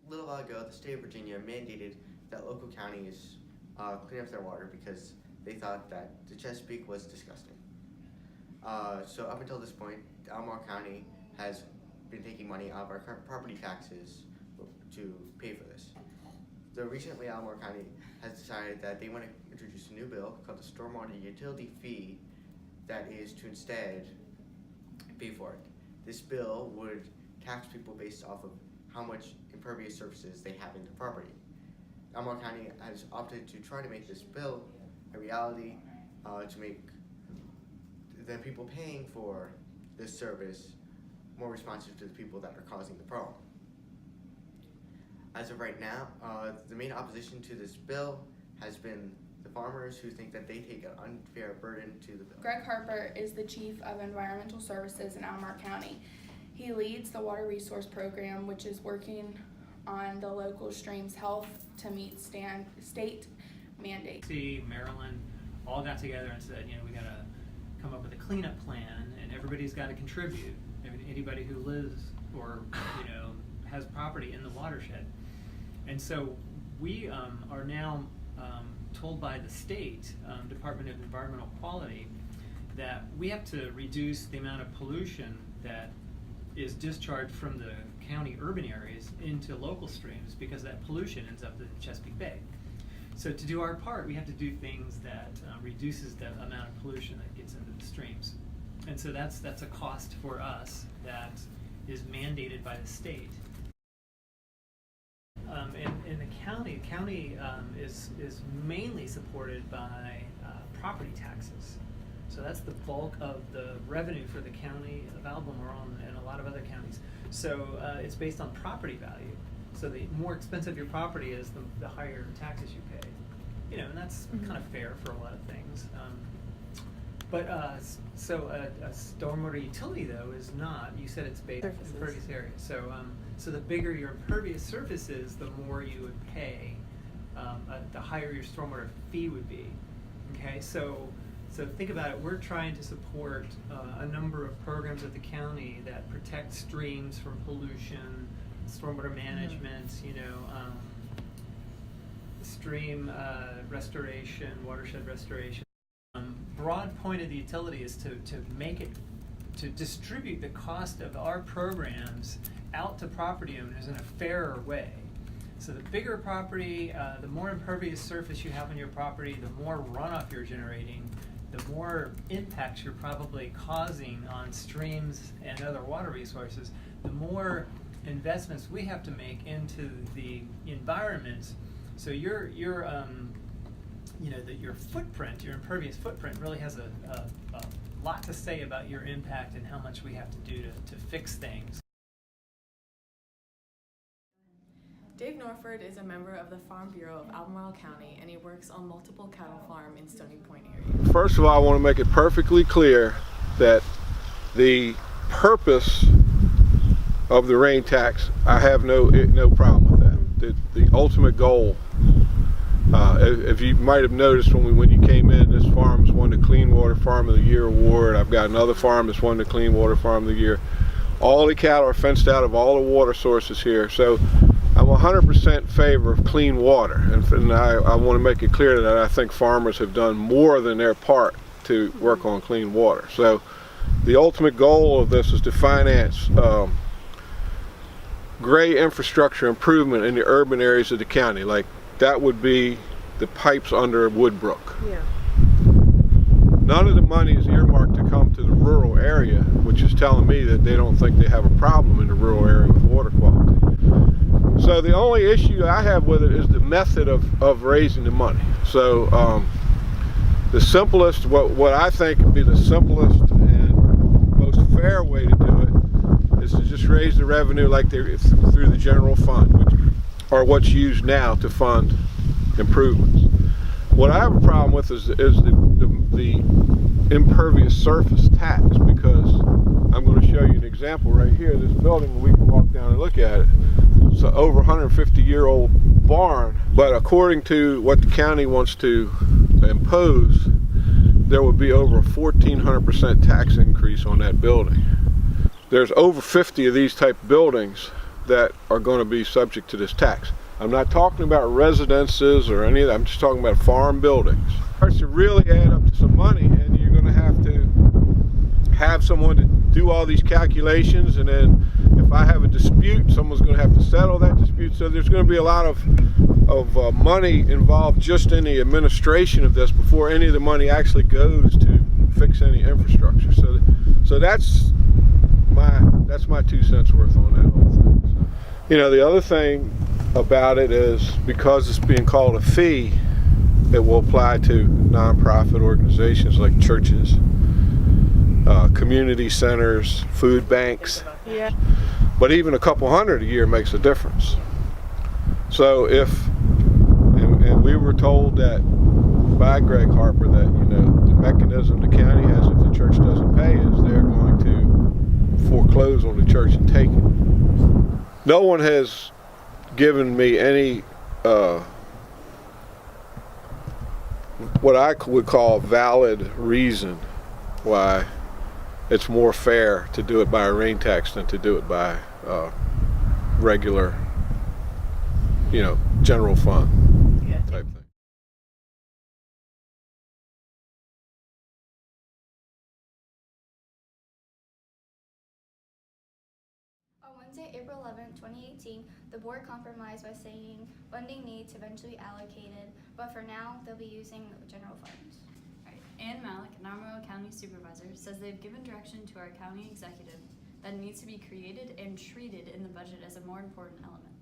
a little while ago, the state of Virginia mandated that local counties clean up their water because they thought that the Chesapeake was disgusting. So up until this point, Albemarle County has been taking money out of our current property taxes to pay for this. So recently, Albemarle County has decided that they want to introduce a new bill called the Stormwater Utility Fee that is to instead pay for it. This bill would tax people based off of how much impervious surfaces they have in their property. Albemarle County has opted to try to make this bill a reality, to make the people paying for this service more responsive to the people that are causing the problem. As of right now, the main opposition to this bill has been the farmers who think that they take an unfair burden to the bill. Greg Harper is the Chief of Environmental Services in Albemarle County. He leads the Water Resource Program, which is working on the local streams' health to meet state mandates. Maryland all got together and said, we got to come up with a cleanup plan, and everybody's got to contribute. Anybody who lives or has property in the watershed. And so we are now told by the state Department of Environmental Quality that we have to reduce the amount of pollution that is discharged from the county urban areas into local streams, because that pollution ends up in the Chesapeake Bay. So to do our part, we have to do things that reduces the amount of pollution that gets into the streams. And so that's a cost for us that is mandated by the state. In the county is mainly supported by property taxes. So that's the bulk of the revenue for the county of Albemarle and a lot of other counties. So it's based on property value. So the more expensive your property is, the higher taxes you pay. And that's kind of fair for a lot of things. So a stormwater utility, though, is not. You said it's based on impervious areas. So the bigger your impervious surface is, the more you would pay, the higher your stormwater fee would be. Okay, so think about it. We're trying to support a number of programs at the county that protect streams from pollution, stormwater management, stream restoration, watershed restoration. Broad point of the utility is to distribute the cost of our programs out to property owners in a fairer way. So the bigger property, the more impervious surface you have on your property, the more runoff you're generating, the more impacts you're probably causing on streams and other water resources, the more investments we have to make into the environment. So your footprint, your impervious footprint, really has a lot to say about your impact and how much we have to do to fix things. Dave Norford is a member of the Farm Bureau of Albemarle County, and he works on multiple cattle farm in Stony Point area. First of all, I want to make it perfectly clear that the purpose of the rain tax, I have no problem with that. The ultimate goal, if you might have noticed when you came in, this farm's won the Clean Water Farm of the Year award. I've got another farm that's won the Clean Water Farm of the Year. All the cattle are fenced out of all the water sources here. So I'm 100% in favor of clean water, and I want to make it clear that I think farmers have done more than their part to work on clean water. So the ultimate goal of this is to finance gray infrastructure improvement in the urban areas of the county. Like that would be the pipes under Woodbrook. Yeah. None of the money is earmarked to come to the rural area, which is telling me that they don't think they have a problem in the rural area with water quality. So the only issue I have with it is the method of raising the money. So the simplest, what I think would be the simplest and most fair way to do it is to just raise the revenue like through the general fund, which are what's used now to fund improvements. What I have a problem with is the impervious surface tax, because I'm going to show you an example right here. This building, we can walk down and look at it. It's an over 150-year-old barn, but according to what the county wants to impose, there would be over a 1,400% tax increase on that building. There's over 50 of these type of buildings that are going to be subject to this tax. I'm not talking about residences or any of that. I'm just talking about farm buildings. It starts to really add up to some money, and you're going to have someone to do all these calculations, and then if I have a dispute, someone's going to have to settle that dispute. So there's going to be a lot of money involved just in the administration of this before any of the money actually goes to fix any infrastructure. So that's my 2 cents worth on that whole thing. So, you know, the other thing about it is because it's being called a fee, it will apply to nonprofit organizations like churches, community centers, food banks. Yeah. But even a couple hundred a year makes a difference. So and we were told that by Greg Harper that, you know, the mechanism the county has if the church doesn't pay is they're going to foreclose on the church and take it. No one has given me any what I would call valid reason why it's more fair to do it by a rain tax than to do it by regular, you know, general fund type thing. On Wednesday, April 11, 2018, the board compromised by saying funding needs eventually allocated, but for now, they'll be using general funds. Right. Ann Malik, an Albemarle County Supervisor, says they've given direction to our county executive that it needs to be created and treated in the budget as a more important element.